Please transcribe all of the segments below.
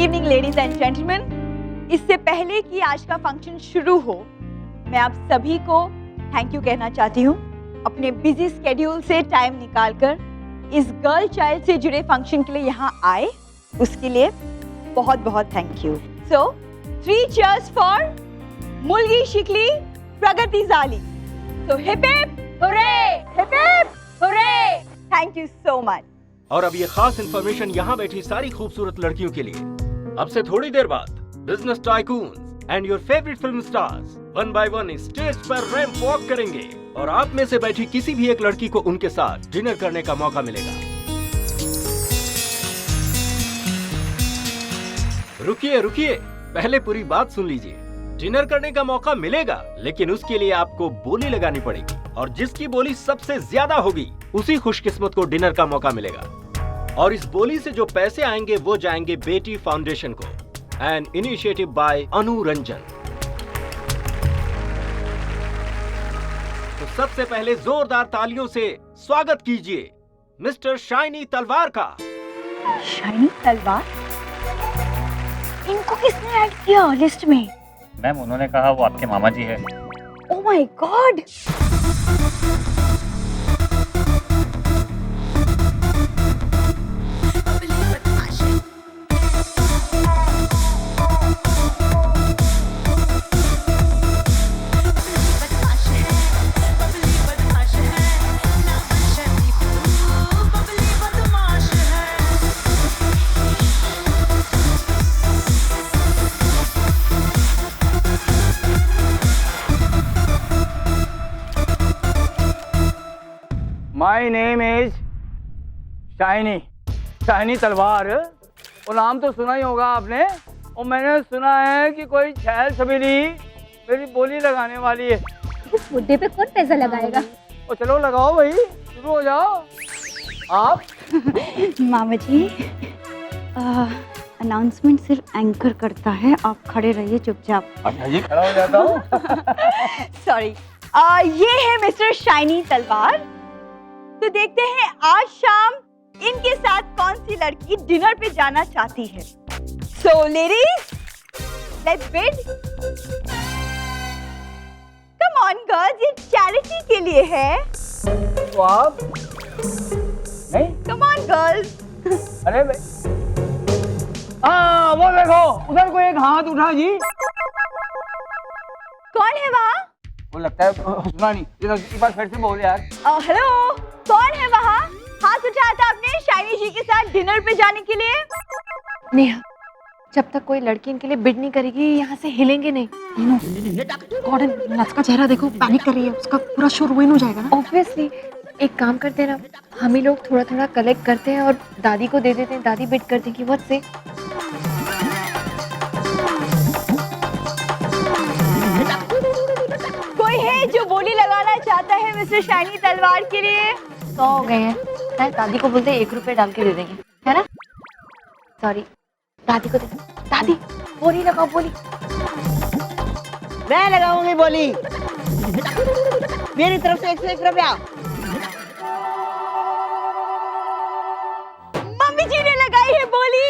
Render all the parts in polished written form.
Evening ladies and gentleman. इससे पहले कि आज का फंक्शन शुरू हो, मैं आप सभी को थैंक यू कहना चाहती हूँ। अपने बिजी स्केड्यूल से टाइम निकालकर इस गर्ल चाइल्ड से जुड़े फंक्शन के लिए यहाँ आए, उसके लिए बहुत बहुत thank you. So 3 cheers for मुलगी शिकली प्रगति जाली। So hip hip hurray, hip hip hurray. Thank you so much. और अब ये खास इंफॉर्मेशन यहाँ बैठी सारी खूबसूरत लड़कियों के लिए। अब से थोड़ी देर बाद business tycoons and your favourite film stars one by one stage पर रैंप वॉक करेंगे और आप में से बैठी किसी भी एक लड़की को उनके साथ डिनर करने का मौका मिलेगा। रुकिए रुकिए, पहले पूरी बात सुन लीजिए। डिनर करने का मौका मिलेगा, लेकिन उसके लिए आपको बोली लगानी पड़ेगी और जिसकी बोली सबसे ज्यादा होगी उसी खुशकिस्मत को डिनर का मौका मिलेगा। और इस बोली से जो पैसे आएंगे वो जाएंगे बेटी फाउंडेशन को। एन इनिशिएटिव बाय अनु रंजन। तो सबसे पहले जोरदार तालियों से स्वागत कीजिए मिस्टर शाइनी तलवार का। शाइनी तलवार? इनको किसने ऐड किया लिस्ट में? मैम उन्होंने कहा वो आपके मामा जी है। Oh my God. My name is shiny तलवार। वो नाम तो सुना ही होगा आपने। और मैंने सुना है कि कोई छैल छबीली मेरी बोली लगाने वाली है। इस मुद्दे पे कौन पैसा लगाएगा? तो चलो लगाओ भाई, शुरू हो जाओ आप। मामा जी, अनाउंसमेंट सिर्फ एंकर करता है, आप खड़े रहिए चुपचाप। अच्छा जी, खड़ा हो जाता हूँ। सॉरी। ये है मिस्टर शाइनी तलवार। तो देखते हैं आज शाम इनके साथ कौन सी लड़की डिनर पे जाना चाहती है। So ladies, let's bid. Come on girls, ये चैरिटी के लिए है। तो आप नहीं? Come on girls. अरे भाई, हाँ वो देखो उधर कोई एक हाथ उठा जी। कौन है वहाँ? वो लगता है सुना नहीं। एक बार फिर से बोल यार। हेलो, कौन है वहाँ? हाथ उठाया था आपने शाइनी जी के साथ डिनर पे जाने के लिए। नेहा, जब तक कोई लड़की इनके लिए बिड नहीं करेगी यहाँ से हिलेंगे नहीं। गॉर्डन, नट्स का चेहरा देखो, पैनिक कर रही है। उसका पूरा शो रुइन हो जाएगा ना। ऑब्वियसली एक काम करते हैं ना, हम ही लोग थोड़ा थोड़ा कलेक्ट करते हैं और दादी को दे देते हैं, दादी बिड कर देगी। व्हाट से? कोई है जो बोली लगाना चाहता है मिस्टर शाइनी तलवार के लिए? 100 हो गए हैं। दादी को बोलते 1 रुपए डाल के दे देंगे, है ना? सॉरी, दादी को दे। दादी बोली लगाओ, बोली। मैं लगाऊंगी बोली। मेरी तरफ से 101 रुपया। मम्मी जी ने लगाई है बोली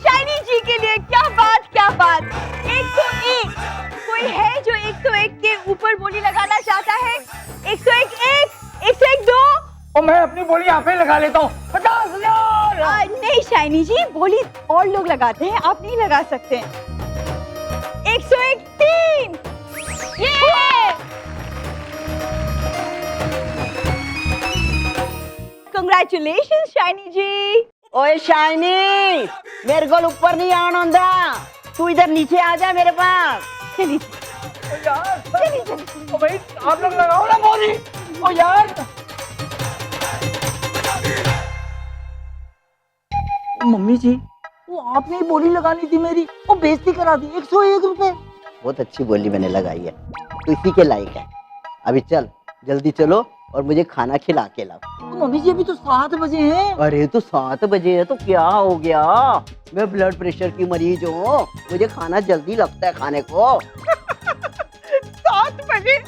शाइनी जी के लिए। क्या बात, क्या बात। 101। कोई है जो 101 के ऊपर बोली लगाना चाहता है? 101 1, 101 2। और मैं अपनी बोली यहाँ पे लगा लेता हूँ। 50,000। नहीं शाइनी जी, बोली और लोग लगाते हैं, आप नहीं लगा सकते। 101 3। कंग्रेचुलेशन शाइनी जी। ओए शाइनी, मेरे को ऊपर नहीं आना होता। तू इधर नीचे आ जा मेरे पास। चलिए यार ओ भाई, आप लोग लगाओ ना बोली। ओ यार मम्मी जी, वो आपने ही बोली लगानी थी मेरी, वो बेइज्जती करा दी। 101 रुपए। बहुत अच्छी बोली मैंने लगाई है, तो इसी के लायक है। अभी चल, जल्दी चलो और मुझे खाना खिला के लाओ। तो मम्मी जी अभी तो 7 बजे हैं। अरे तो 7 बजे है तो क्या हो गया? मैं ब्लड प्रेशर की मरीज हूँ, मुझे खाना जल्दी लगता है खाने को। 7 बजे?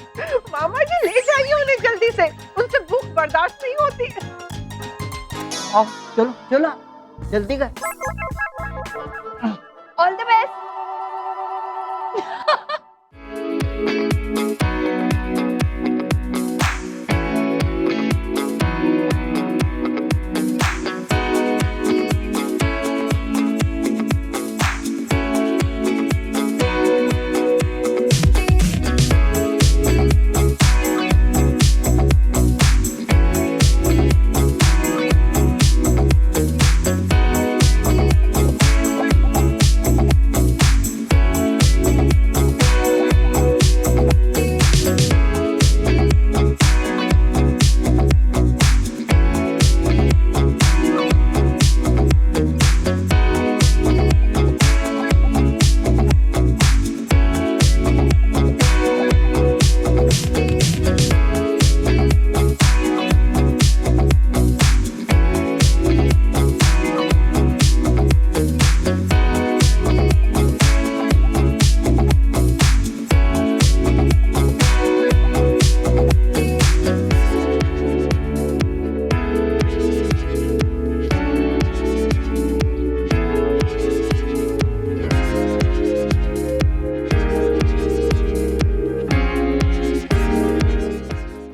मामा जी ले जाइए उन्हें जल्दी से, उनसे भूख बर्दाश्त नहीं होती। आओ चलो चलो जल्दी कर। All the best.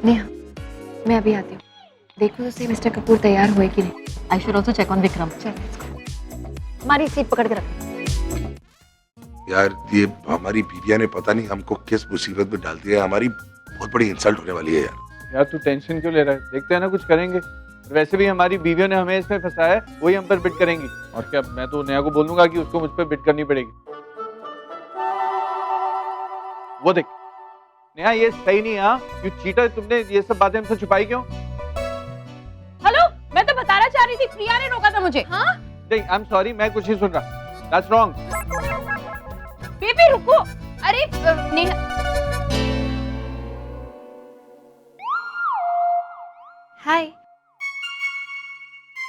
नेहा, मैं अभी आती हूँ। देखो तो सही मिस्टर कपूर तैयार हुए कि नहीं। I should also check on Vikram. चल let's go। हमारी सीट पकड़ के रख। यार ये हमारी बीविया ने पता नहीं हमको किस मुसीबत में डाल दिया है। हमारी बहुत बड़ी इंसल्ट होने वाली है यार। यार तू टेंशन क्यों ले रहा है? देखते हैं ना, कुछ करेंगे। वैसे भी हमारी बीवियों ने हमें इसमें फंसाया है, वही हम पर बिट करेंगी। और क्या, मैं तो नेहा को बोलूंगा कि उसको मुझ पर बिट करनी पड़ेगी। वो देख नेहा, ये सही नहीं है। यू चीटर, तुमने ये सब बातें हमसे छुपाई क्यों? हेलो, मैं तो बताना चाह रही थी, प्रिया ने रोका था मुझे। हाँ नहीं, आई एम सॉरी, मैं कुछ नहीं सुन रहा। That's wrong. बेबी रुको। अरे नेहा, हाय,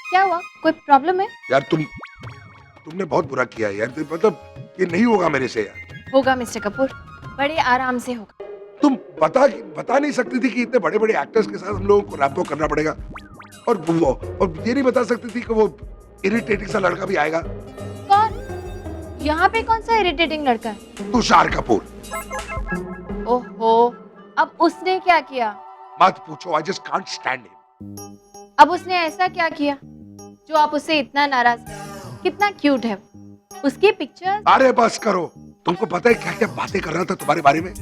क्या हुआ? कोई प्रॉब्लम है? यार तुमने बहुत बुरा किया है यार। मतलब ये नहीं होगा मेरे से यार। होगा मिस्टर कपूर, बड़े आराम से होगा। तुम बता नहीं सकती थी कि इतने बड़े बड़े एक्टर्स के साथ हम लोगों को रैपो करना पड़ेगा। और ये नहीं बता सकती थी कि वो इरिटेटिंग सा लड़का भी आएगा। कौन? यहाँ पे कौन सा इरिटेटिंग लड़का है? तुषार कपूर। ओहो, अब उसने क्या किया? मत पूछो, I just can't stand him. अब उसने ऐसा क्या किया जो आप उससे इतना नाराज हैं? कितना क्यूट है वो। उसकी पिक्चर। अरे बस करो, तुमको पता है क्या क्या बातें कर रहा था तुम्हारे बारे में।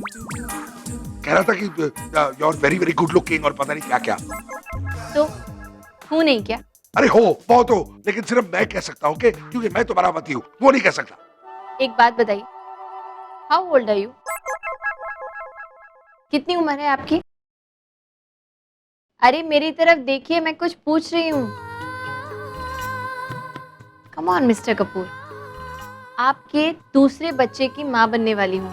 कह रहा था कि you are very very good looking और पता नहीं क्या क्या। तो हूँ नहीं क्या? अरे हो, बहुत हो, लेकिन सिर्फ मैं कह सकता हूँ क्योंकि मैं तुम्हारा पति हूँ, वो नहीं कह सकता। एक बात बताइए, हाउ ओल्ड आर यू? कितनी उम्र है आपकी? अरे मेरी तरफ देखिए, मैं कुछ पूछ रही हूँ। कम ऑन मिस्टर कपूर, आपके दूसरे बच्चे की माँ बनने वाली हूँ।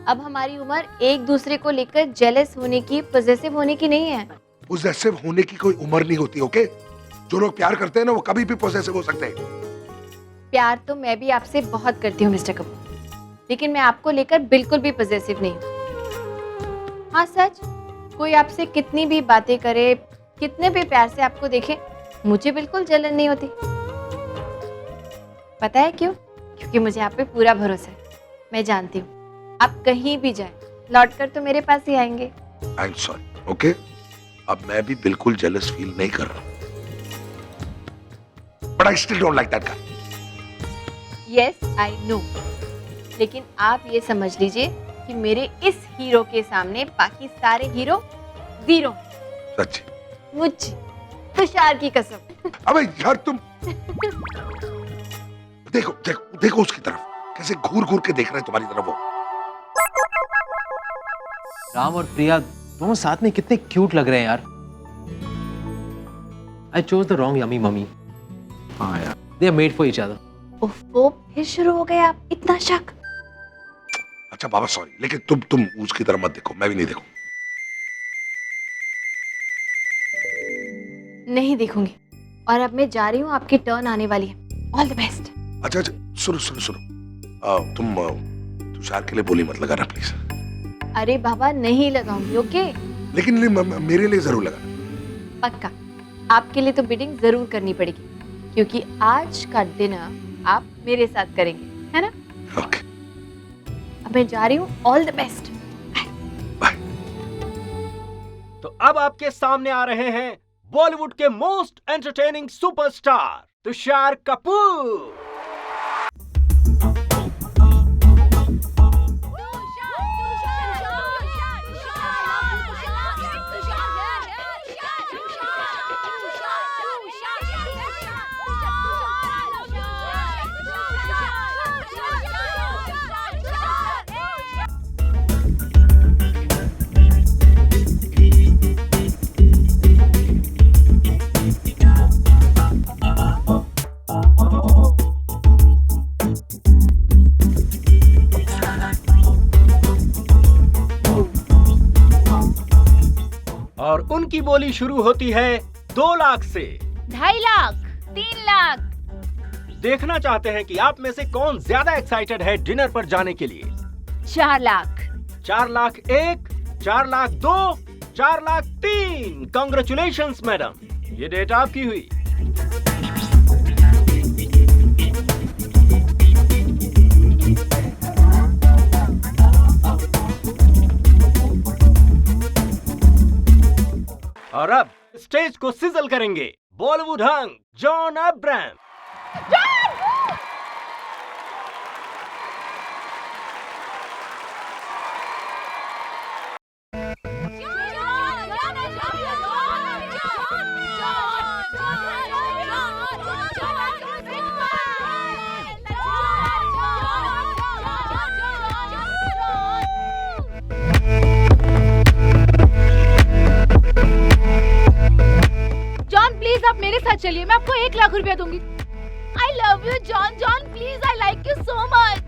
अब हमारी उम्र एक दूसरे को लेकर जेलस होने की, पॉजेसिव होने की नहीं है। पॉजेसिव होने की कोई उम्र नहीं होती, ओके? जो लोग प्यार करते हैं ना, वो कभी भी पॉजेसिव हो सकते हैं। प्यार तो मैं भी आपसे बहुत करती हूँ मिस्टर कपूर, लेकिन मैं आपको लेकर बिल्कुल भी पॉजेसिव नहीं हूँ। हाँ सच, कोई आपसे कितनी भी बातें करे, कितने भी प्यार से आपको देखे, मुझे बिल्कुल जलन नहीं होती। पता है क्यों? क्योंकि मुझे आप पे पूरा भरोसा है। मैं जानती हूँ आप कहीं भी जाएं, लौटकर तो मेरे पास ही आएंगे। I am sorry, okay? अब मैं भी बिल्कुल जेलस फील नहीं कर रहा, but I still don't like that guy. Yes I know, लेकिन आप ये समझ लीजिए कि मेरे इस हीरो के सामने बाकी सारे हीरो जीरो। सच? मुझे तुषार की कसम। अबे यार तुम देखो देखो देखो उसकी तरफ, कैसे घूर घूर के देख रहे हैं तुम्हारी तरफ वो। राम और प्रिया दोनों साथ में कितने क्यूट लग रहे हैं यार। I chose the wrong yummy mummy. हाँ यार, they are made for each other. ओफो, फिर शुरू हो गए आप, इतना शक। अच्छा बाबा सॉरी, लेकिन तुम उसकी तरफ मत देखो, मैं भी नहीं देखूं। नहीं देखूंगी, और अब मैं जा रही हूँ, आपकी टर्न आने वाली है। All the best. अच्छा सुनो, तुम तुषार के लिए बोली मत लगाना प्लीज। अरे बाबा नहीं लगाऊंगी, ओके? लेकिन मेरे लिए जरूर लगा। पक्का, आपके लिए तो बिडिंग जरूर करनी पड़ेगी, क्योंकि आज का डिनर आप मेरे साथ करेंगे, है ना? ओके अब मैं जा रही हूँ, ऑल द बेस्ट। तो अब आपके सामने आ रहे हैं बॉलीवुड के most entertaining superstar Tushar Kapoor. और उनकी बोली शुरू होती है 2 लाख से। 2.5 लाख, 3 लाख। देखना चाहते हैं कि आप में से कौन ज्यादा एक्साइटेड है डिनर पर जाने के लिए। 4 लाख। 4 लाख 1, 4 लाख 2, 4 लाख 3। कांग्रेचुलेशंस मैडम, ये डेट आपकी हुई। और अब स्टेज को सिजल करेंगे बॉलीवुड हंग जॉन अब्राहम। जॉन प्लीज आप मेरे साथ चलिए, मैं आपको 1 लाख रुपया दूंगी। I love you John, John please, I like you so much.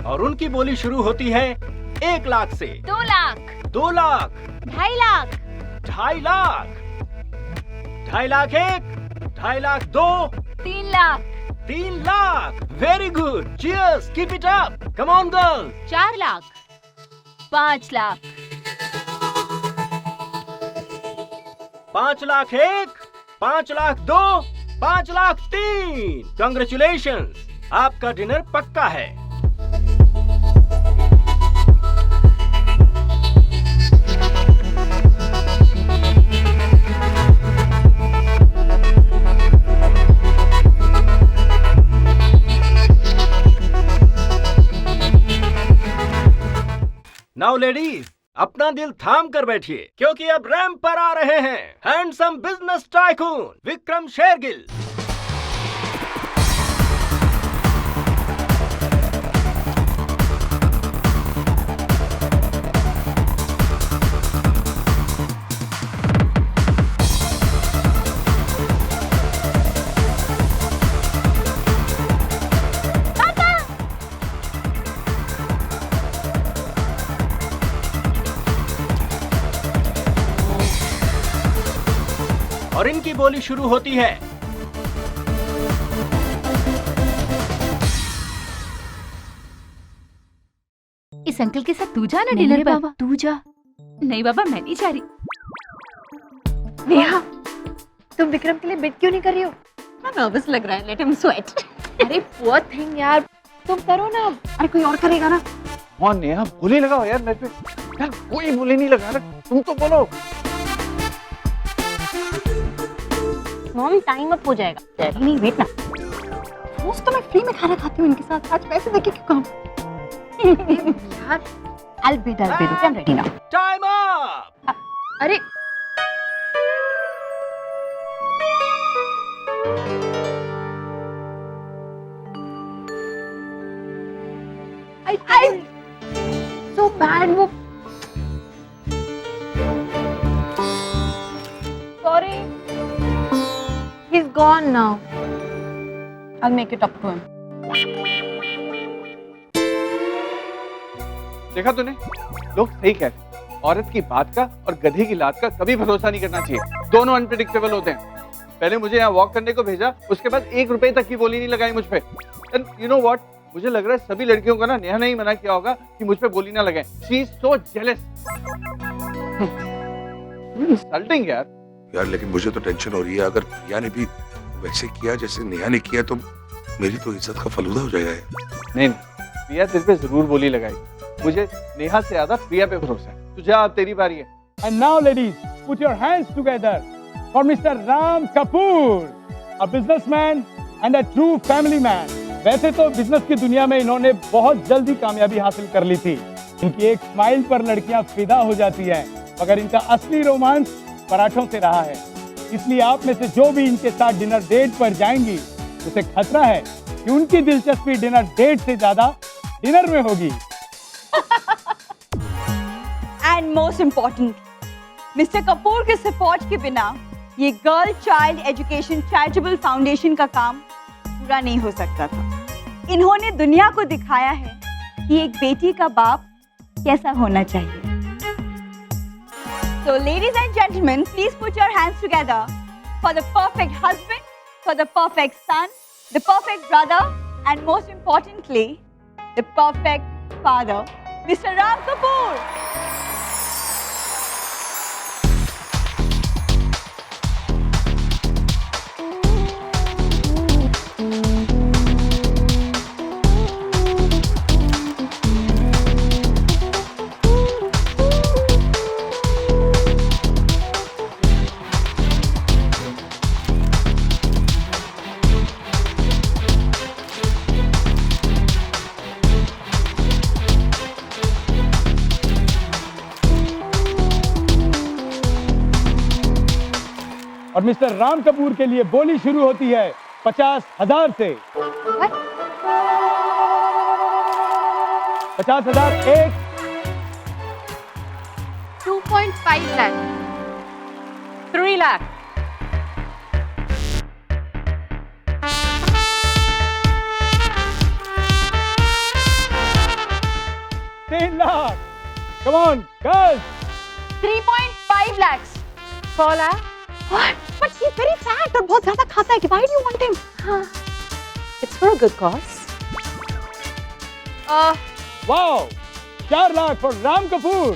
और उनकी बोली शुरू होती है 1 लाख से। 2 lakh. 2 lakh. 2.5 lakh. 2.5 lakh. 2.5 lakh 1, 2.5 lakh 2, 3 lakh. 3 lakh. Very good, cheers, keep it up, come on girls. 4 lakh. 5 lakh. 5 lakh 1, 5 lakh 2, 5 lakh 3। Congratulations, आपका डिनर पक्का है। नाउ लेडीज, अपना दिल थाम कर बैठिए, क्योंकि अब रैंप पर आ रहे हैं handsome business tycoon Vikram Shergill. और इनकी बोली शुरू होती है इस अंकल के साथ तू जा ना डिनर पर। बाबा तू जा। नहीं बाबा, मैं नहीं जा रही। नेहा, तुम विक्रम के लिए बिड क्यों नहीं कर रही हो? नर्वस लग रहा है, लेट हिम स्वेट। अरे पुअर थिंग यार, तुम करो ना। अरे कोई और करेगा ना। और नेहा बोली लगाओ यार मेरे पे। यार कोई बोली नहीं लगा रहा, तुम तो बोलो। मॉम टाइम अप हो जाएगा। नहीं वेट ना, रोज तो मैं फ्री में खाना खाती हूँ इनके साथ, आज पैसे देके क्यों काम। यार I'll be I'm ready now. Time up. अरे I so bad वो। Sorry. He's gone now. I'll make it up to him. देखा तूने, लोग सही कहते हैं, औरत की बात का और गधे की लात का कभी भरोसा नहीं करना चाहिए। दोनों अनप्रिडिक्टेबल होते हैं। पहले मुझे यहाँ वॉक करने को भेजा, उसके बाद 1 रुपए तक की बोली नहीं लगाई मुझ पे। एंड यू नो व्हाट, मुझे लग रहा है सभी लड़कियों को ना नेहा ने ही मना किया होगा कि मुझ पे बोली ना लगाए। She is so jealous. Insulting यार। लेकिन मुझे तो टेंशन हो रही है, अगर प्रिया ने भी वैसे किया जैसे नेहा ने किया तो मेरी तो इज्जत का फलूदा हो जाएगा यार। नहीं, प्रिया तेरे पे जरूर बोली लगाएगी। मुझे नेहा से ज्यादा प्रिया पे भरोसा है। तुझे अब तेरी बारी है। And now, ladies, put your hands together for Mr. Ram Kapoor, a businessman and a true family man. वैसे तो बिजनेस की दुनिया में इन्होंने बहुत जल्दी कामयाबी हासिल कर ली थी। इनकी एक स्माइल पर लड़कियां फिदा हो जाती हैं, मगर इनका असली रोमांस पराठों से रहा है। इसलिए आप में से जो भी इनके साथ डिनर डेट पर जाएंगी, उसे खतरा है कि उनकी दिलचस्पी डिनर डेट से ज्यादा डिनर में होगी। And most important, mister Kapoor के सपोर्ट के बिना ये girl child education charitable foundation का काम पूरा नहीं हो सकता था। इन्होंने दुनिया को दिखाया है कि एक बेटी का बाप कैसा होना चाहिए। So ladies and gentlemen, please put your hands together for the perfect husband, for the perfect son, the perfect brother, and most importantly, the perfect father, Mr. Ram Kapoor. और मिस्टर राम कपूर के लिए बोली शुरू होती है 50,000 से। 50,000 एक, 2.5 lakh, 3 lakh, 3 lakh. Come on, girls. 3.5 lakhs, 4 lakh. What? But he's very fat और बहुत ज्यादा खाता है। Why do you want him? It's for a good cause. Wow, 4 lakh for Ram Kapoor.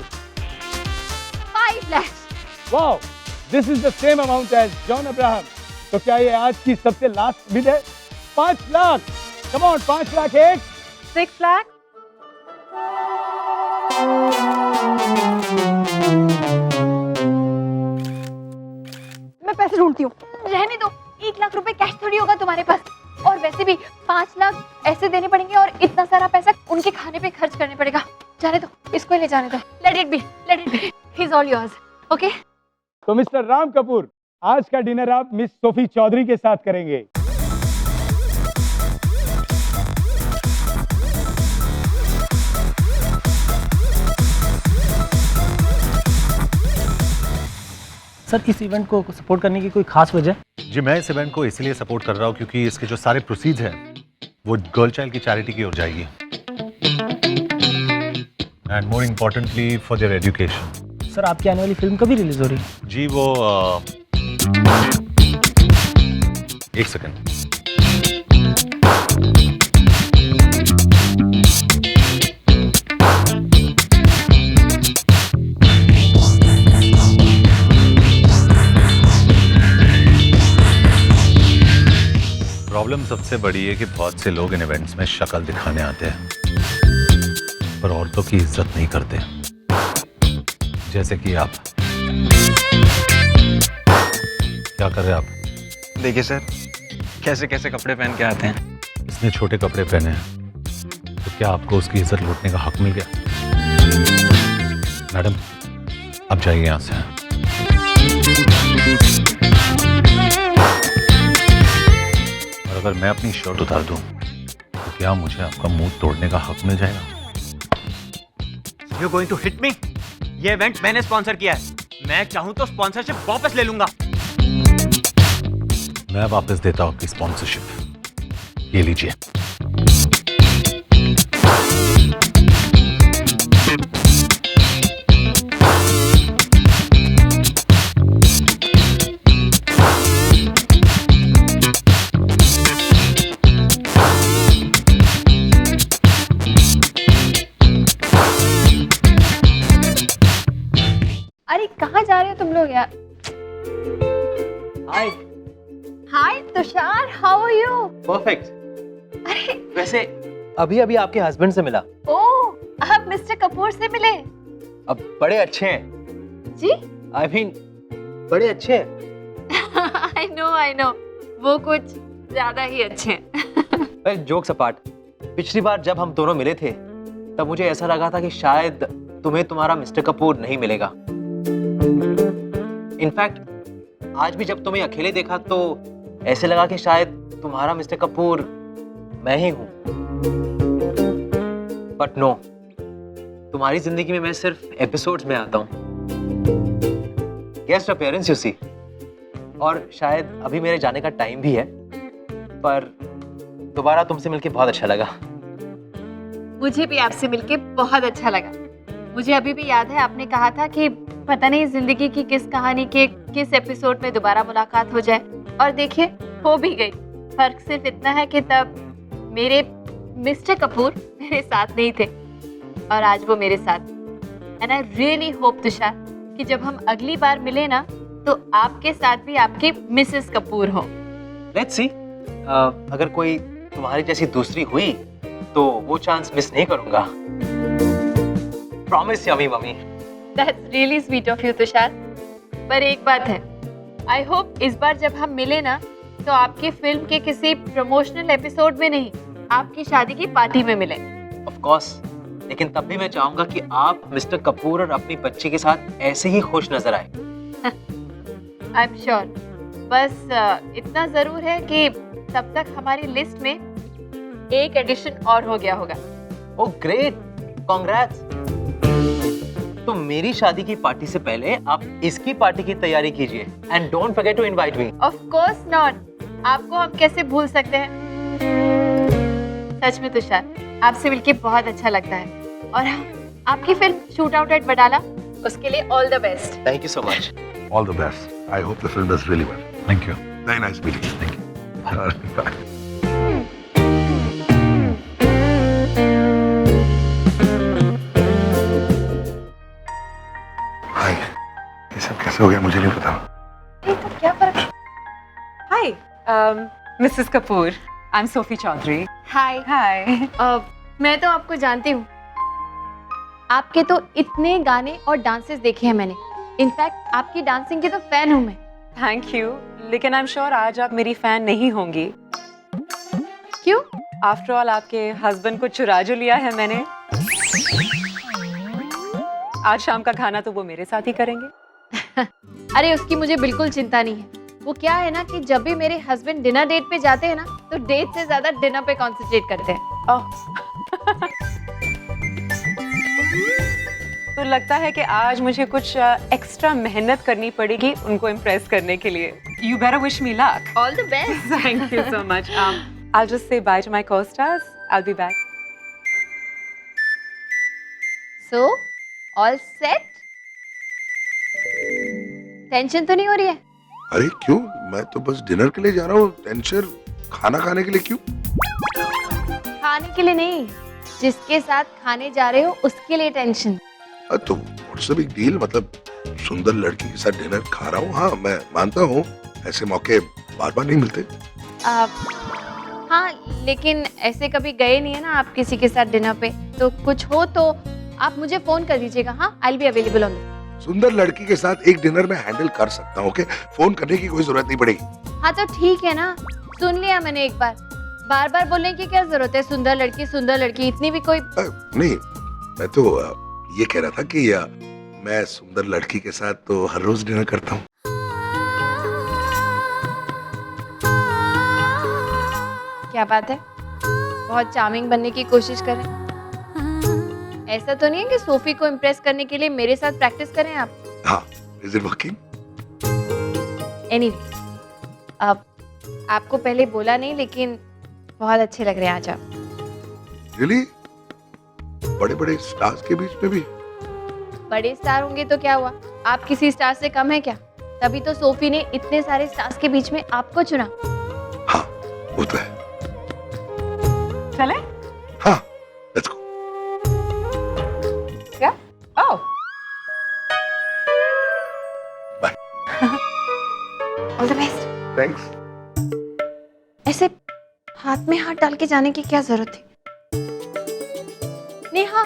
5 lakhs. Wow, this is the same amount as John Abraham. तो क्या ये आज की सबसे लास्ट बिड है? 5 लाख। Come on, 5 लाख एक, 6 लाख, मैं पैसे ढूंढती हूँ। रहने दो, 1 लाख रुपए कैश थोड़ी होगा तुम्हारे पास। और वैसे भी 5 लाख ऐसे देने पड़ेंगे और इतना सारा पैसा उनके खाने पे खर्च करने पड़ेगा। जाने दो, इसको ही ले जाने दो। Let it be, he is all yours. Okay? तो मिस्टर राम कपूर, आज का डिनर आप मिस सोफी चौधरी के साथ करेंगे। सर, इस इवेंट को सपोर्ट करने की कोई खास वजह? जी, मैं इस इवेंट को इसलिए सपोर्ट कर रहा हूँ क्योंकि इसके जो सारे प्रोसीड्स हैं वो गर्ल चाइल्ड की चैरिटी की ओर जाएगी, and more importantly for their education. Sir, आपकी आने वाली फिल्म कभी रिलीज हो रही है? जी वो 1 सेकंड। प्रॉब्लम सबसे बड़ी है कि बहुत से लोग इन इवेंट्स में शक्ल दिखाने आते हैं पर औरतों की इज्जत नहीं करते, जैसे कि आप। क्या कर रहे हैं आप? देखिए सर, कैसे कैसे कपड़े पहन के आते हैं। इसने छोटे कपड़े पहने हैं तो क्या आपको उसकी इज्जत लूटने का हक मिल गया? मैडम, अब जाइए यहाँ से। और अगर मैं अपनी शर्ट उतार दूं तो क्या मुझे आपका मुंह तोड़ने का हक मिल जाएगा? You're going to hit me? ये इवेंट मैंने स्पॉन्सर किया है, मैं चाहूं तो स्पॉन्सरशिप वापस ले लूंगा। मैं वापस देता हूं आपकी स्पॉन्सरशिप, ये लीजिए। रहे हो तुम लोग यार? Hi. Hi Tushar, how are you? Perfect. अरे वैसे अभी अभी आपके हस्बैंड से मिला। ओह, आप मिस्टर कपूर से मिले? अब बड़े अच्छे हैं। जी? आई मीन बड़े अच्छे हैं। आई नो, वो कुछ ज्यादा ही अच्छे हैं। जोक्स अपार्ट, पिछली बार जब हम दोनों मिले थे तब मुझे ऐसा लगा था कि शायद तुम्हें तुम्हारा मिस्टर कपूर नहीं मिलेगा। इनफैक्ट आज भी जब तुम्हें अकेले देखा तो ऐसे लगा कि शायद तुम्हारा मिस्टर कपूर मैं ही हूं। बट नो, तुम्हारी जिंदगी में मैं सिर्फ एपिसोड्स में आता हूं, गेस्ट अपीयरेंस यू सी। और शायद अभी मेरे जाने का टाइम भी है, पर दोबारा तुमसे मिलके बहुत अच्छा लगा। मुझे भी आपसे मिलके बहुत अच्छा लगा। मुझे अभी भी याद है आपने कहा था कि पता नहीं जिंदगी की किस कहानी के किस एपिसोड में दोबारा मुलाकात हो जाए, और देखिए हो भी गई। फर्क सिर्फ इतना है कि तब मेरे मिस्टर कपूर मेरे साथ नहीं थे और आज वो मेरे साथ। And I really hope Tushar कि जब हम अगली बार मिले ना तो आपके साथ भी आपकी मिसेस कपूर हो। लेट्स सी, अगर कोई तुम्हारी जैसी दूसरी हुई तो वो चांस मिस नहीं करूंगा। Promise yummy mummy. That's really sweet of you Tushar. पर एक बात है, आई होप इस बार जब हम मिले ना तो आपकी फिल्म के किसी प्रमोशनल एपिसोड में नहीं, आपकी शादी की पार्टी में मिले। ऑफ कोर्स, लेकिन तब भी मैं चाहूंगा कि आप मिस्टर कपूर और अपनी बच्ची के साथ ऐसे ही खुश नजर आए। I am sure. बस इतना जरूर है कि तब तक हमारी लिस्ट में एक एडिशन और हो गया होगा। Oh great, congrats. तो मेरी शादी की पार्टी से पहले आप इसकी पार्टी की तैयारी कीजिए and don't forget to invite me. Of course not, आपको हम कैसे भूल सकते हैं। सच में तुषार, आपसे मिलके बहुत अच्छा लगता है। और आपकी film shoot out eight Badala, उसके लिए all the best. Thank you so much. All the best. I hope the film does really well. Thank you. Very nice meeting you. Thank you. Bye. Hi. ये सब कैसे हो गया मुझे नहीं पता। तो क्या फर्क? Hi, Mrs. Kapoor. I'm Sophie Chaudhary. Hi. Hi. मैं तो आपको जानती हूँ। आपके तो इतने गाने और डांसेस देखे हैं मैंने। इनफैक्ट आपकी डांसिंग की तो फैन हूँ मैं। Thank you. लेकिन I'm sure आज आप मेरी फैन नहीं होंगी। क्यों? After all, आपके हस्बैंड को चुरा जो लिया है मैंने। आज शाम का खाना तो वो मेरे साथ ही करेंगे। अरे उसकी मुझे बिल्कुल चिंता नहीं है। वो क्या है ना कि जब भी मेरे हस्बैंड डिनर डेट पे जाते हैं ना तो डेट से ज्यादा डिनर पे कॉन्सेंट्रेट करते हैं। तो लगता है कि आज मुझे कुछ एक्स्ट्रा मेहनत करनी पड़ेगी उनको इम्प्रेस करने के लिए। You better wish me luck. All the best. Thank you so much. I'll just say bye to my co-stars. I'll be back. So, all set? Tension तो नहीं हो रही है? अरे क्यों? मैं तो बस डिनर के लिए जा रहा हूँ। टेंशन खाना खाने के लिए क्यों? खाने के लिए नहीं, जिसके साथ खाने जा रहे हो उसके लिए टेंशन। तो व्हाट्स द बिग डील? मतलब सुंदर लड़की के साथ डिनर खा रहा हूँ। हाँ मैं मानता हूँ, ऐसे मौके बार बार नहीं मिलते। हाँ लेकिन ऐसे कभी गए नहीं है ना आप किसी के साथ डिनर पे, तो कुछ हो तो आप मुझे फोन कर दीजिएगा। हाँ, I will be available on the. सुंदर लड़की के साथ एक डिनर में हैंडल कर सकता हूँ। ओके, फोन करने की कोई जरूरत नहीं पड़ेगी। हाँ तो ठीक है ना, सुन लिया मैंने एक बार, बार बार बोलने की क्या जरूरत है? सुंदर लड़की इतनी भी कोई नहीं। मैं तो ये कह रहा था कि मैं सुंदर लड़की के साथ तो हर रोज डिनर करता हूँ। क्या बात है, बहुत चार्मिंग बनने की कोशिश करें। ऐसा तो नहीं है कि सोफी को इम्प्रेस करने के लिए मेरे साथ प्रैक्टिस करें आप? हाँ, इज इट वर्किंग? एनीवे, अब आपको पहले बोला नहीं लेकिन बहुत अच्छे लग रहे हैं आज आप। रियली? बड़े बड़े स्टार्स के बीच में भी? बड़े स्टार होंगे तो क्या हुआ, आप किसी स्टार से कम है क्या? तभी तो सोफी ने इतने सारे स्टार्स के बीच में आपको चुना। हाँ वो तो है। चले? हाँ, लेट्स गो। क्या? ओह, थैंक्स। ऐसे हाथ में हाथ डाल के जाने की क्या जरूरत थी? नेहा,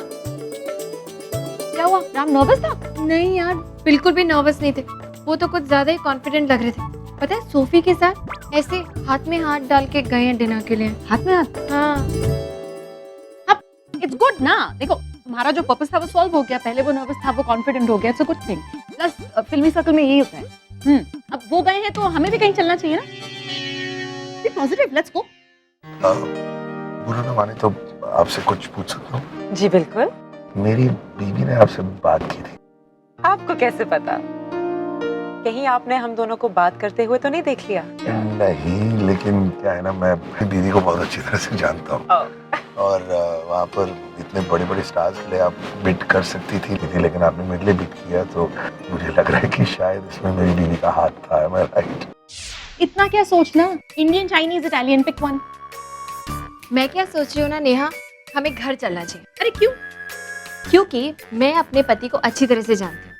क्या हुआ? राम नर्वस था? नहीं यार, बिल्कुल भी नर्वस नहीं थे। वो तो कुछ ज्यादा ही कॉन्फिडेंट लग रहे थे। पता है, सोफी के साथ ऐसे हाथ में हाथ डाल के गए हैं डिनर के लिए। हाथ में हाथ? हाँ। अब इट्स गुड ना, देखो हमारा जो पर्पस था वो सॉल्व हो गया। पहले वो नर्वस था, वो कॉन्फिडेंट हो गया, it's a good thing. Plus फिल्मी सर्कल में यही होता है। अब वो गए हैं तो हमें भी कहीं चलना चाहिए ना। Be positive, let's go. बुरा ना माने तो आपसे कुछ पूछ सकता हूँ? जी बिल्कुल। मेरी बीवी ने आपसे बात की थी। आपको कैसे पता? कहीं आपने हम दोनों को बात करते हुए तो नहीं देख लिया? नहीं, लेकिन क्या है ना, मैं अपनी दीदी को बहुत अच्छी तरह से जानता हूँ। और वहाँ पर इतने बड़े बड़े स्टार्स के लिए आप बिट कर सकती थी, लेकिन आपने मेरे लिए बिट किया, तो मुझे लग रहा है कि शायद इसमें मेरी बीवी का हाथ था। Am I right? इतना क्या सोचना, Indian, Chinese, Italian, pick one. मैं क्या सोच रही हूँ ना नेहा, हमें घर चलना चाहिए। अरे क्यों? क्योंकि मैं अपने पति को अच्छी तरह से जानती हूँ।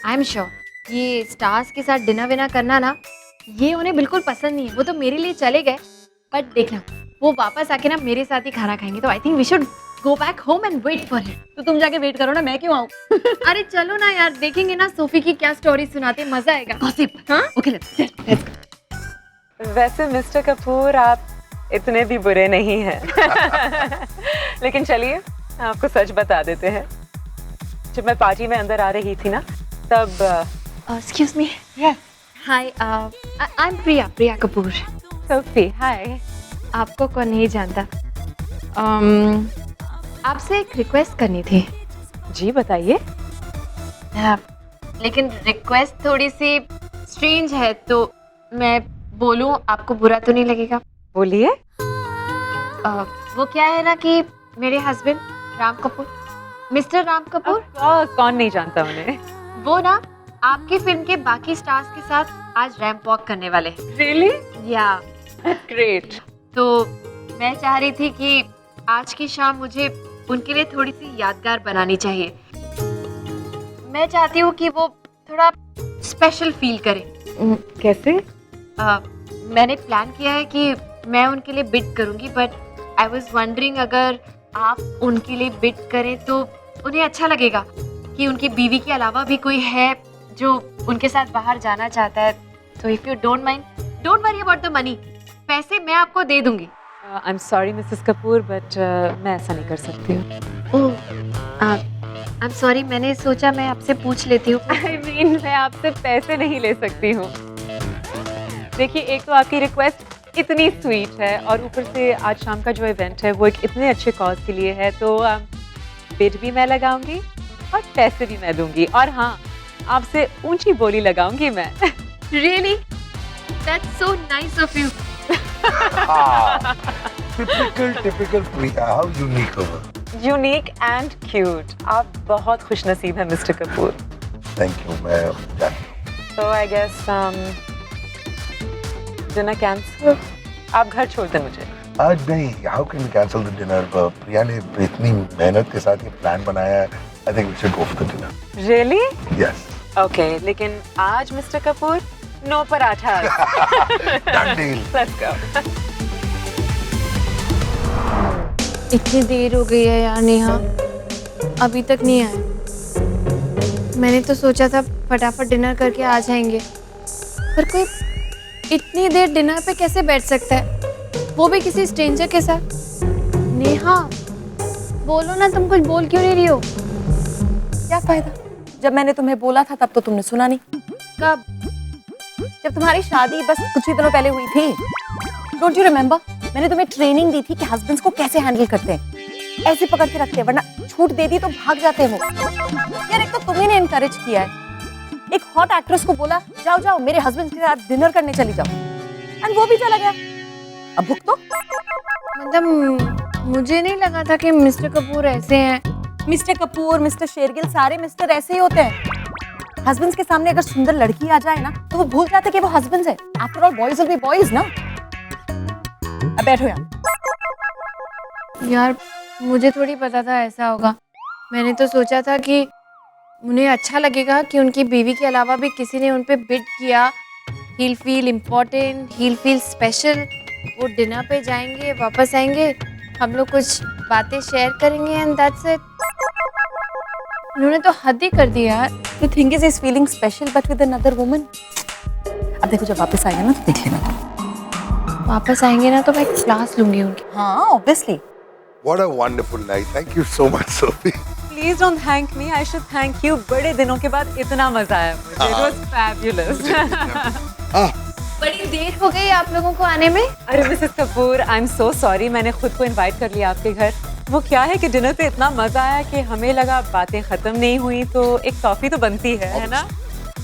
आई एम श्योर ये स्टार्स के साथ डिनर विनर करना ना, ये उन्हें बिल्कुल पसंद नहीं है। वो तो मेरे लिए चले गए, बट देखना वो वापस आके ना मेरे साथ ही खाना खाएंगे। तो I think we should go back home and wait for him. तो तुम जाके वेट करो ना, मैं क्यों आऊँ? अरे चलो ना यार, देखेंगे ना सोफी की क्या स्टोरी सुनाते, मजा आएगा। गॉसिप, हाँ? Okay, let's go. वैसे मिस्टर कपूर आप इतने भी बुरे नहीं हैं। लेकिन चलिए आपको सच बता देते हैं। जब मैं पार्टी में अंदर आ रही थी ना, तब excuse me. Yes, hi, I am Priya Kapoor. Sophie, hi. आपको कौन नहीं जानता। आपसे एक रिक्वेस्ट करनी थी। जी बताइए। लेकिन रिक्वेस्ट थोड़ी सी स्ट्रेंज है, तो मैं बोलूं आपको बुरा तो नहीं लगेगा? बोलिए। वो क्या है ना कि मेरे हस्बैंड राम कपूर, मिस्टर राम कपूर, कौन नहीं जानता उन्हें। वो ना आपकी फिल्म के बाकी स्टार्स के साथ आज रैंप वॉक करने वाले हैं। रियली? या ग्रेट। तो मैं चाह रही थी कि आज की शाम मुझे उनके लिए थोड़ी सी यादगार बनानी चाहिए। मैं चाहती हूँ कि वो थोड़ा स्पेशल फील करें। कैसे? मैंने प्लान किया है कि मैं उनके लिए बिड करूंगी, बट आई वाज वंडरिंग अगर आप उनके लिए बिड करें तो उन्हें अच्छा लगेगा कि उनकी बीवी के अलावा भी कोई है जो उनके साथ बाहर जाना चाहता है। तो if you don't mind, don't worry about the money, पैसे मैं आपको दे दूंगी। I am sorry Mrs Kapoor, but मैं ऐसा नहीं कर सकती हूँ। आई एम सॉरी, मैंने सोचा मैं आपसे पूछ लेती हूँ। आई मीन मैं आपसे पैसे नहीं ले सकती हूँ। देखिए, एक तो आपकी रिक्वेस्ट इतनी स्वीट है और ऊपर से आज शाम का जो इवेंट है वो एक इतने अच्छे कॉज के लिए है, तो बिड भी मैं लगाऊंगी और पैसे भी मैं दूंगी, और हाँ, आपसे ऊंची बोली लगाऊंगी मैं। Really? That's so nice of you. Typical Priya, how unique of her. Unique and cute. आप बहुत खुशनसीब हैं मिस्टर कपूर। Thank you, मैं जानता हूँ। तो आई गेस डिनर कैंसिल। आप घर छोड़ दें मुझे। आज नहीं, how can we cancel the dinner? प्रिया ने इतनी मेहनत के साथ ये प्लान बनाया है। I think we should go for the dinner. Really? Yes. Okay, लेकिन आज mister Kapoor no paratha. Done deal. Let's go. इतनी देर हो गई है यार नेहा, अभी तक नहीं आए। मैंने तो सोचा था फटाफट डिनर करके आ जाएंगे, पर कोई इतनी देर डिनर पे कैसे बैठ सकता है, वो भी किसी स्ट्रेंजर के साथ। नेहा, बोलो ना, तुम कुछ बोल क्यों नहीं रही हो? क्या फायदा, जब मैंने तुम्हें बोला था तब तो तुमने सुना नहीं। कब? जब तुम्हारी शादी बस कुछ ही दिनों पहले हुई थी। Don't you remember? मैंने तुम्हें ट्रेनिंग दी थी कि हस्बैंड्स को कैसे हैंडल करते हैं। ऐसे पकड़ के रखते हैं, वरना छूट दे दी तो भाग जाते हैं वो। यार, एक तो तुम्ही ने इनकरेज किया है। एक हॉट एक्ट्रेस को बोला जाओ जाओ मेरे हस्बैंड के साथ डिनर करने चली जाओ, एंड वो भी चला गया। अब भुगतो। मतलब मुझे नहीं लगा था कि मिस्टर कपूर ऐसे हैं। मिस्टर कपूर, मिस्टर शेरगिल, सारे मिस्टर ऐसे ही होते हैं। हस्बैंड्स के सामने अगर सुंदर लड़की आ जाए ना, तो वो भूल जाते कि वो हस्बैंड्स है। After all boys will be boys ना। अब बैठो यार, मुझे थोड़ी पता था ऐसा होगा। मैंने तो सोचा था कि उन्हें अच्छा लगेगा कि उनकी बीवी के अलावा भी किसी ने उन पे बिड किया, he'll feel important, he'll feel special. वो डिनर पे जाएंगे, वापस आएंगे, हम लोग कुछ बातें शेयर करेंगे एंड दैट्स इट. उन्होंने तो हद ही कर दी यार. The thing is, he's feeling special but with another woman. अब देखो जब वापस आएगा ना तो देख लेना. वापस आएंगे ना तो मैं क्लास लूंगी उनकी. हाँ, obviously. What a wonderful night. Thank you so much, Sophie. Please don't thank me. I should thank you. बड़े दिनों के बाद इतना मजा आया मुझे. It was fabulous. बड़ी देर हो गई आप लोगों को आने में. अरे Mrs Kapoor, I am so sorry. मैंने खुद को इनवाइट कर लिया आपके घर. वो क्या है कि डिनर पे इतना मजा आया कि हमें लगा बातें खत्म नहीं हुई तो एक कॉफी तो बनती है ना?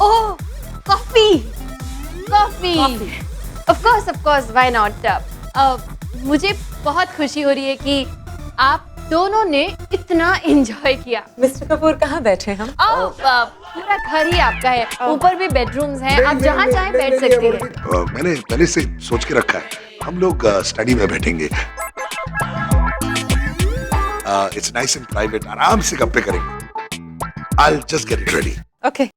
ओह, coffee. Of course, why not? मुझे बहुत खुशी हो रही है कि आप दोनों ने इतना एंजॉय किया. मिस्टर कपूर कहाँ बैठे हम? पूरा घर ही आपका है. ऊपर भी बेडरूम्स हैं, आप जहाँ चाहे बैठ सकते हैं. मैंने पहले से सोच के रखा है, हम लोग स्टडी में बैठेंगे. इट्स नाइस एंड प्राइवेट, आराम से गप्पे करेंगे. I'll just get it ready. Okay.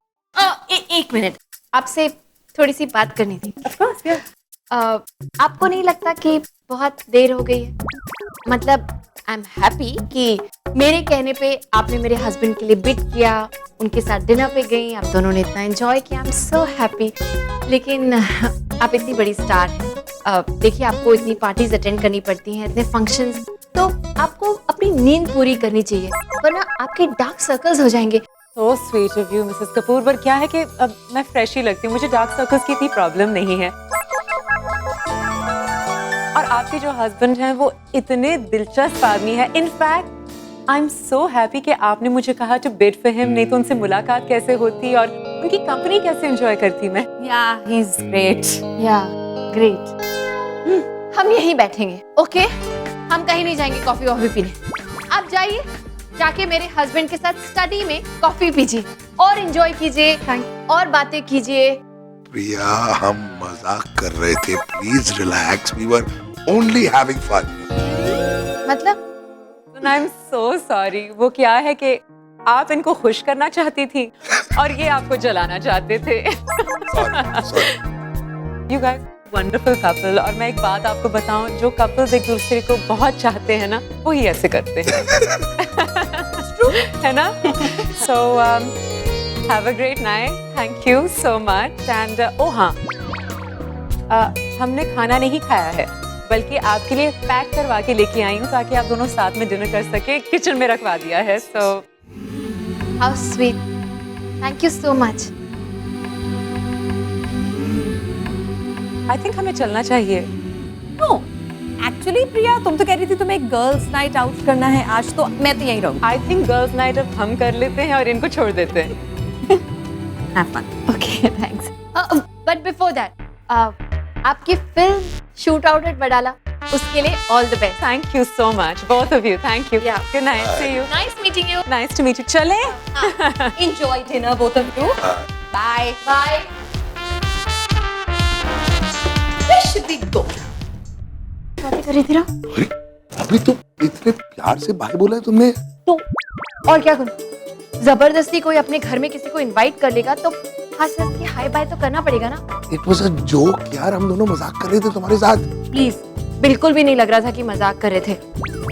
एक मिनट, आपसे थोड़ी सी बात करनी थी. Of course, yeah. आपको नहीं लगता कि बहुत देर हो गई है? मतलब आई एम हैप्पी कि मेरे कहने पे आपने मेरे हस्बैंड के लिए बिट किया, उनके साथ डिनर पे गई, आप दोनों ने इतना एंजॉय किया. I am so happy. लेकिन आप इतनी बड़ी स्टार हैं. देखिए, आपको इतनी पार्टीज अटेंड करनी पड़ती हैं, इतने फंक्शंस, तो आपको अपनी नींद पूरी करनी चाहिए, वरना आपके डार्क सर्कल्स हो जाएंगे. So sweet of you, Mrs Kapoor. पर क्या है कि अब मैं फ्रेश ही लगती हूँ, मुझे डार्क सर्कल्स की इतनी प्रॉब्लम नहीं है. और आपके जो हस्बैंड हैं वो इतने दिलचस्प आदमी है. In fact I am so happy कि आपने मुझे कहा टू बिड फॉर हिम. नहीं तो उनसे मुलाकात कैसे होती और उनकी कंपनी कैसे एंजॉय करती मैं. या ही इज ग्रेट. या ग्रेट. हम यहीं बैठेंगे. ओके, हम कहीं नहीं जाएंगे कॉफी वॉफी पीने. आप जाइए, जाके मेरे हस्बैंड के साथ स्टडी में कॉफी पीजिए और एंजॉय कीजिए और बातें कीजिए. प्रिया, हम मजाक कर रहे थे. Please relax. We were only having fun. मतलब आई एम सो सॉरी. वो क्या है कि आप इनको खुश करना चाहती थी और ये आपको जलाना चाहते थे. You guys wonderful couple. और मैं एक बात आपको बताऊं, जो कपल्स एक दूसरे को बहुत चाहते हैं ना, वो ही ऐसे करते हैं. है ना? So have a great night. Thank you so much. And oh हाँ, हमने खाना नहीं खाया है, बल्कि आपके लिए पैक करवा के लेके आई हूँ ताकि आप दोनों साथ में डिनर कर सके. किचन में रखवा दिया है. So how sweet. Thank you so much. I think हमें चलना चाहिए. नो, एक्चुअली प्रिया, तुम तो कह रही थी तुम्हें एक गर्ल्स नाइट आउट करना है आज, तो मैं तो यहीं रहूँ. आई थिंक गर्ल्स नाइट अब हम कर लेते हैं और इनको छोड़ देते हैं. Have fun. Okay, thanks. But before that, आपकी film shoot out at Wadala, उसके लिए all the best. Thank you so much, both of you. Thank you. Good night. See you. Nice meeting you. Nice to meet you. चले. Enjoy dinner both of you. Bye bye. Where should we go? बातें कर रही थी ना? अरे, अभी तो इतने प्यार से बाय बोला है तुमने. तो और क्या करूं? जबरदस्ती कोई अपने घर में किसी को इनवाइट कर लेगा तो हंस हंस के हाय बाय तो करना पड़ेगा ना. इट वाज अ जोक यार, हम दोनों मजाक कर रहे थे तुम्हारे साथ. प्लीज, बिल्कुल भी नहीं लग रहा था कि मजाक कर रहे थे.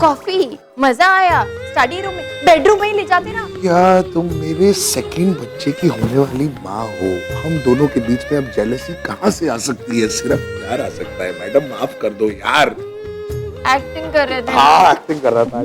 कॉफी, मजा आया. स्टडी रूम में, बेडरूम में ही ले जाते ना. क्या तुम मेरे सेकंड बच्चे की होने वाली माँ हो? हम दोनों के बीच में अब जेलसी कहाँ से आ सकती है? सिर्फ प्यार आ सकता है. मैडम माफ कर दो यार. एक्टिंग कर रहे थे. हाँ, एक्टिंग कर रहा था.